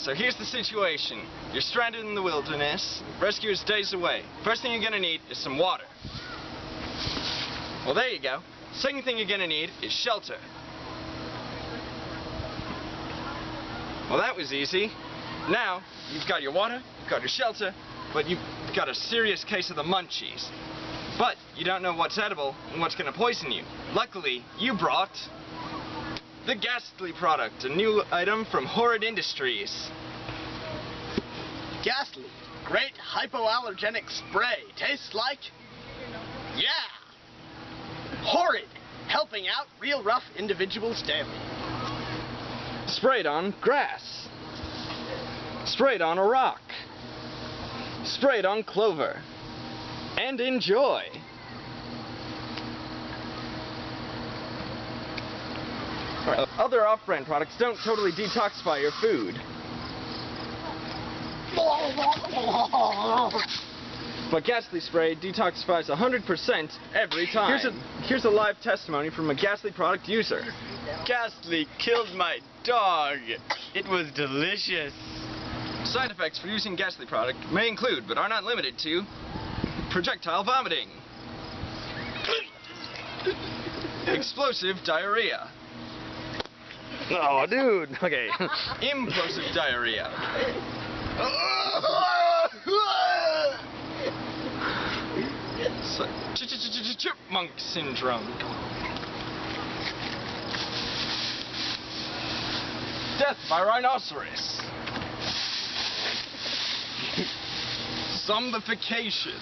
So here's the situation. You're stranded in the wilderness. Rescuer's days away. First thing you're gonna need is some water. Well, there you go. Second thing you're gonna need is shelter. Well, that was easy. Now, you've got your water, you've got your shelter, but you've got a serious case of the munchies. But you don't know what's edible and what's gonna poison you. Luckily, you brought the Ghastly product, a new item from Horrid Industries. Ghastly, great hypoallergenic spray. Tastes like, yeah, horrid, helping out real rough individuals daily. Sprayed on grass. Sprayed on a rock. Sprayed on clover. And enjoy. Other off-brand products don't totally detoxify your food. But Ghastly Spray detoxifies 100% every time. Here's a live testimony from a Ghastly product user. Ghastly killed my dog. It was delicious. Side effects for using Ghastly product may include, but are not limited to, projectile vomiting, explosive diarrhea, Oh, dude. Okay. implosive diarrhea, chipmunk syndrome, death by rhinoceros, zombification.